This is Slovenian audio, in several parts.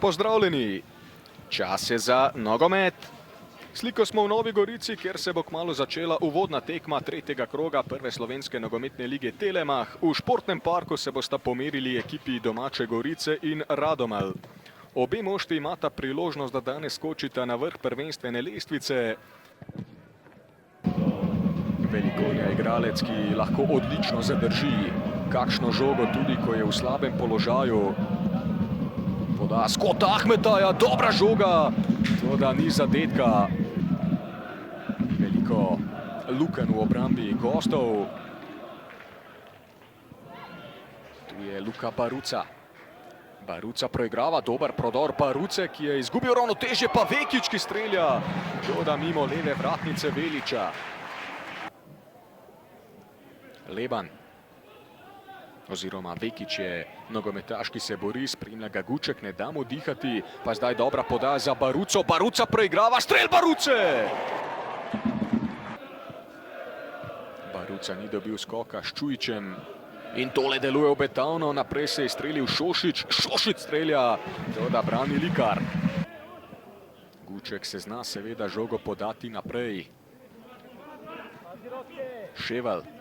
Pozdravljeni! Čas je za nogomet. Sliko smo v Novi Gorici, kjer se bo kmalu začela uvodna tekma tretjega kroga prve slovenske nogometne lige Telemach. V športnem parku se bosta pomerili ekipi domače Gorice in Radomelj. Obe moštvi imata priložnost, da danes skočita na vrh prvenstvene lestvice. Velikonja igralec, ki lahko odlično zadrži kakšno žogo, tudi ko je v slabem položaju. Poda skot Ahmetaja, dobra žoga, toda ni zadetka. Veliko lukenj v obrambi gostov. Tu je Luka Baruca. Baruca proigrava, dober prodor Baruce, ki je izgubil ravnotežje, pa Vekič, ki strelja. Toda mimo leve vratnice Veliča. Leban. Oziroma Vekič je nogometaš, ki se bori, spremlja ga Guček, ne da mu dihati. Pa zdaj dobra podaja za Baruco. Baruca preigrava, strel Baruce! Baruca ni dobil skoka s Čujičem. In tole deluje obetavno, naprej se je strelil Šošič. Šošič strelja, toda brani Likar. Guček se zna seveda žogo podati naprej. Ševelj.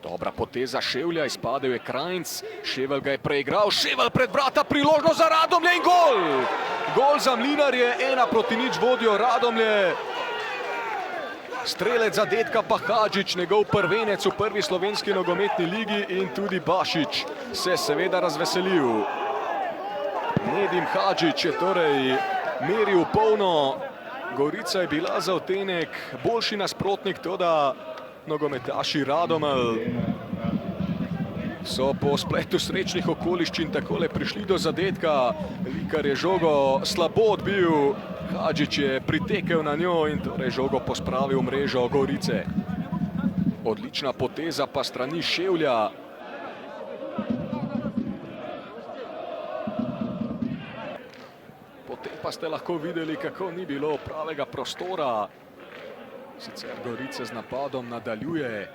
Dobra poteza Ševlja, izpadel je Krajnc. Ševelj ga je preigral, Ševelj pred vrata, priložnost za Radomlje in gol! Gol za Mlinarje, 1:0 vodijo Radomlje. Strelec zadetka pa Hadžić, njegov prvenec v prvi slovenski nogometni ligi, in tudi Bašić se seveda razveselil. Nedim Hadžić je torej meril polno. Gorica je bila za odtenek boljši nasprotnik, toda nogometaši Radomelj so po spletu srečnih okoliščin takole prišli do zadetka. Likar je žogo slabo odbil, Hadžić je pritekel na njo in torej žogo pospravil v mrežo Gorice. Odlična poteza pa strani Ševlja. Potem pa ste lahko videli, kako ni bilo pravega prostora. Sicer Gorica z napadom nadaljuje.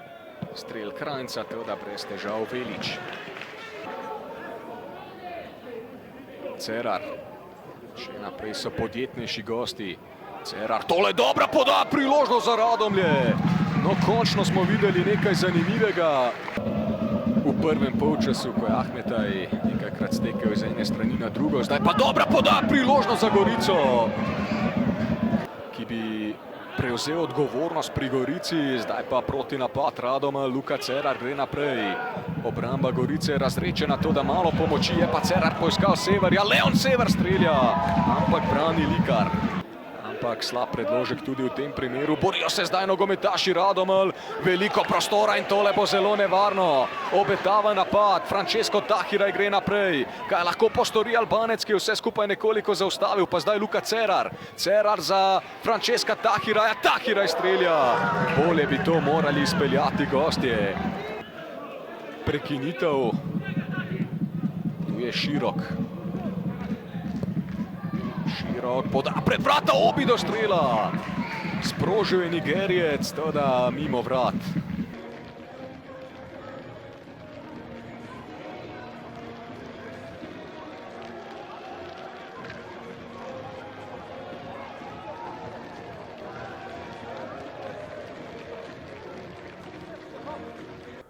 Strel Krajnca, toda brez težav Velič. Cerar. Še naprej so podjetnejši gosti. Cerar, tole dobra poda, priložnost za Radomlje. No, končno smo videli nekaj zanimivega v prvem polčasu, ko je Ahmetaj nekajkrat stekel iz ene strani na drugo. Zdaj pa dobra poda, priložnost za Gorico, ki bi prevzel odgovornost pri Gorici. Zdaj pa proti napad Radomelj, Luka Cerar gre naprej. Obramba Gorice je razrečena, toda malo pomoči je, pa Cerar poiskal Severja. Leon Sever strelja, ampak brani Likar. Ampak slab predložek tudi v tem primeru. Borijo se zdaj nogometaši Radomelj, veliko prostora in tole bo zelo nevarno. Obetava napad, Francesco Tahiraj gre naprej. Kaj lahko postori Albanec, ki je vse skupaj nekoliko zaustavil, pa zdaj Luka Cerar. Cerar za Francesca Tahiraja, Tahiraj strelja. Bolje bi to morali izpeljati gostje. Prekinitev. Tu je Širok. Širok poda pred vrata, Obi do strela. Sprožil je Nigerijec, toda mimo vrat.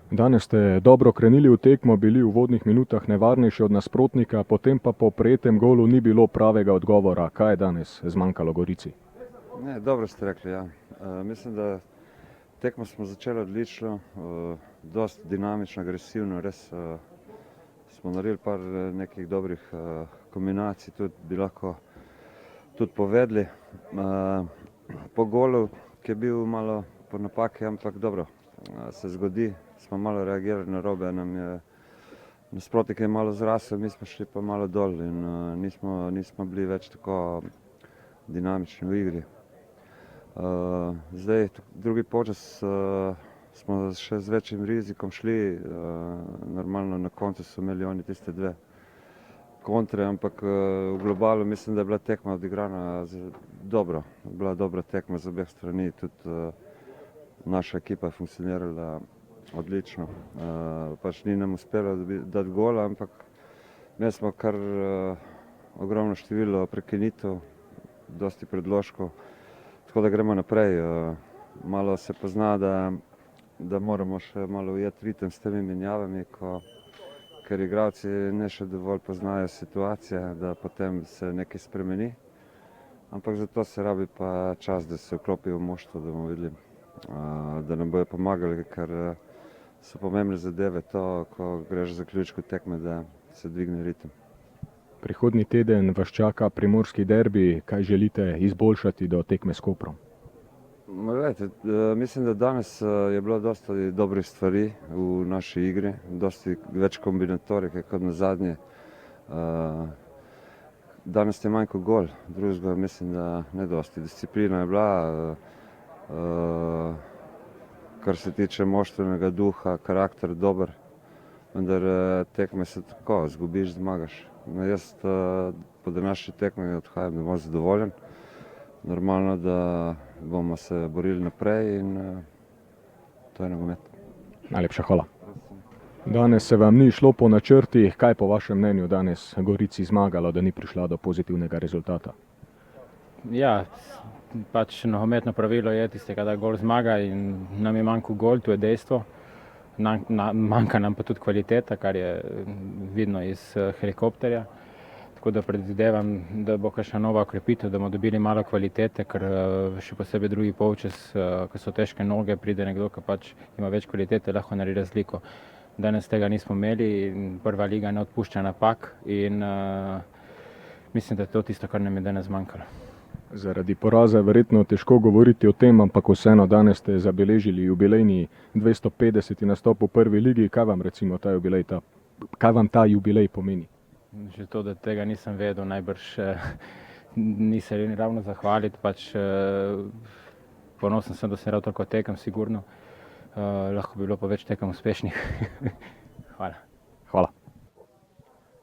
Danes ste dobro krenili v tekmo, bili v uvodnih minutah nevarnejši od nasprotnika, potem pa po prejetem golu ni bilo pravega odgovora. Kaj je danes zmanjkalo Gorici? Ne, dobro ste rekli, ja. Mislim, da tekmo smo začeli odlično, dosti dinamično, agresivno, res smo naredili par nekih dobrih kombinacij, tudi bi lahko tudi povedali. Po golu, ki je bil malo po napaki, ampak dobro, se zgodi. Smo malo reagirali na robe, nam je nasprotnik je malo zrasel, mi smo šli pa malo dol in nismo bili več tako dinamični v igri. Zdaj, drugi počas smo še z večjim rizikom šli, normalno na koncu so imeli oni tiste dve kontre, ampak v globalu mislim, da je bila tekma odigrana dobro. Bila dobra tekma z obeh strani, tudi naša ekipa je funkcionirala odlično. Pač ni nam uspelo dati gola, ampak Imeli smo kar ogromno število prekinitev, dosti predložkov, tako da gremo naprej. Malo se pozna, da moramo še malo ujeti ritem s temi menjavami, ker igralci ne še dovolj poznajo situacije, da potem se nekaj spremeni. Ampak zato se rabi pa čas, da se vklopijo v moštvo, da bomo videli, da nam bojo pomagali, ker so pomembne zadeve to, ko greš v zaključku tekme, da se dvigne ritem. Prihodnji teden vas čaka primorski derbi, kaj želite izboljšati do tekme s Koprom? Gledajte, mislim, da danes je bilo dosta dobrih stvari v naši igri, dosti več kombinatorike kot na zadnje. Danes je manjko gol, drugega mislim, da ne dosti. Disciplina je bila, kar se tiče moštvenega duha, karakter dober, vendar tekme se tako, zgubiš, zmagaš. Jaz po današnji tekmi odhajam domov zadovoljen. Normalno, da bomo se borili naprej in to je nogomet. Najlepša hvala. Danes se vam ni šlo po načrtih, kaj po vašem mnenju danes Gorici zmagalo, da ni prišla do pozitivnega rezultata? Ja, pač nogometno pravilo je tistega, da gol zmaga in nam je manjkal gol, to je dejstvo. Manjka nam pa tudi kvaliteta, kar je vidno iz helikopterja. Tako da predvidevam, da bo kakšna nova okrepitev, da bomo dobili malo kvalitete, ker še posebej drugi polčas, ko so težke noge, pride nekdo, ki pač ima več kvalitete, lahko naredi razliko. Danes tega nismo imeli, prva liga ne odpušča napak in mislim, da je to tisto, kar nam je danes zmanjkalo. Zaradi poraza je verjetno težko govoriti o tem, ampak vseeno danes ste zabeležili jubilejni 250. nastop v prvi ligi. Kaj vam recimo kaj vam ta jubilej pomeni? Že to, da tega nisem vedel, najbrž nisem ravno zahvaliti, pač ponosen sem, da sem igral toliko tekem, sigurno. Lahko bi bilo pa več tekem uspešnih. Hvala. Hvala.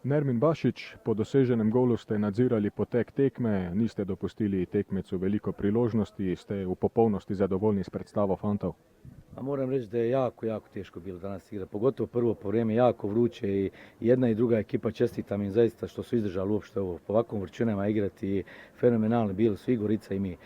Nermin Bašič, po doseženem golu ste nadzirali potek tekme, niste dopustili tekmecu veliko priložnosti, ste v popolnosti zadovoljni s predstavo fantov? Moram reći da je jako teško bilo danas igrati, pogotovo prvo po vrijeme, jako vruće i jedna i druga ekipa, čestitam im zaista što su izdržali uopšte ovo, po ovakvom vrućinama igrati, fenomenalno bilo, svi Gorica i mi.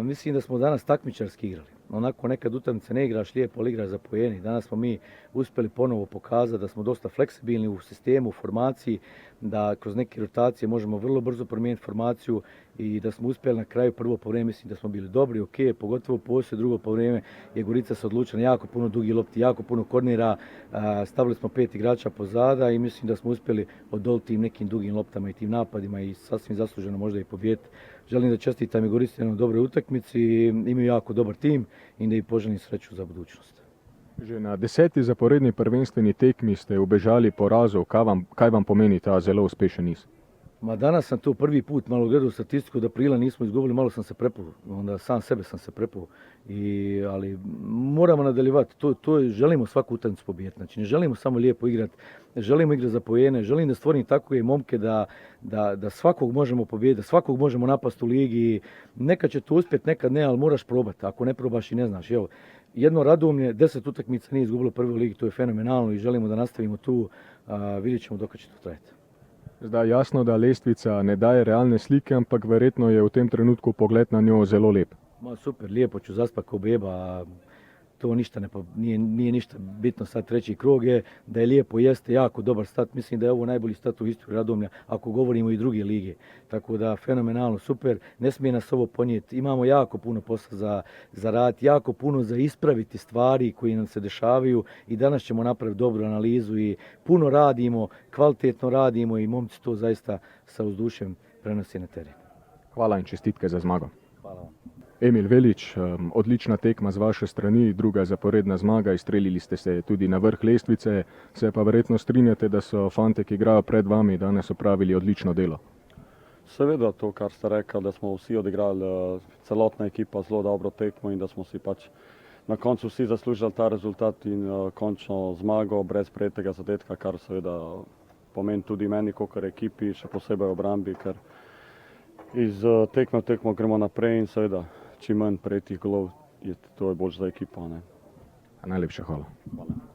Mislim da smo danas takmičarski igrali. Onako nekad utakmice ne igraš lijepo, ali igraš za poeni. Danas smo mi uspjeli ponovo pokazati da smo dosta fleksibilni u sistemu, u formaciji, da kroz neke rotacije možemo vrlo brzo promijeniti formaciju i da smo uspjeli na kraju prvo po vrijeme, mislim da smo bili dobri, ok, pogotovo poslije drugo po vrijeme je Gorica se odlučila jako puno dugi lopti, jako puno kornera, stavili smo 5 igrača pozada i mislim da smo uspjeli odoliti tim nekim dugim loptama i tim napadima i sasvim zasluženo možda i pobijediti. Želim da čestitam i Gorici na dobroj utakmici, imaju jako dobar tim i da im poželim sreću za budućnost. Že na 10. zaporedni prvenstveni tekmi ste ubežali porazov. Kaj vam pomeni ta zelo uspešen niz? Danas sam to prvi put malo gledao statistiku da aprila nismo izgubili, malo sam se prepuo, onda sam sebe sam se prepuo. Ali moramo nadaljevati, želimo svaku utakmicu pobijediti, znači ne želimo samo lijepo igrati, želimo igrati za poene, želim da stvorim takve momke da svakog možemo pobijediti, da svakog možemo napasti u ligi. Nekad će to uspjeti, nekad ne, ali moraš probati, ako ne probaš i ne znaš. Evo, jedno Radomlje, 10 utakmica nije izgubilo u prvoj ligi, to je fenomenalno i želimo da nastavimo tu, vidjet ćemo dok će to trajati. Zdaj jasno, da lestvica ne daje realne slike, ampak verjetno je v tem trenutku pogled na njo zelo lep. Super, lijepo ću zaspati ko beba, to ništa nije ništa bitno, sad treći krug je, da je lijepo, jeste jako dobar stat, mislim da je ovo najbolji stat u istoriji Radomlja, ako govorimo i druge lige. Tako da fenomenalno, super, ne smije nas ovo ponijeti, imamo jako puno posla za raditi, jako puno za ispraviti stvari koji nam se dešavaju i danas ćemo napraviti dobru analizu i puno radimo, kvalitetno radimo i momci to zaista sa uzdušjem prenosi na teren. Hvala in čestitke za zmago. Hvala vam. Emil Velič, odlična tekma z vaše strani, druga zaporedna zmaga, izstrelili ste se tudi na vrh lestvice, se pa verjetno strinjate, da so fante, ki igrajo pred vami, danes opravili odlično delo. Seveda to, kar ste rekli, da smo vsi odigrali, celotna ekipa zelo dobro tekmo in da smo si pač na koncu vsi zaslužili ta rezultat in končno zmago brez prejetega zadetka, kar seveda pomeni tudi meni, kot ekipi, še posebej obrambi, ker iz tekme v tekmo gremo naprej in seveda čim manj prejetih golov, to je bolj za ekipo. Najlepša hvala. Hvala.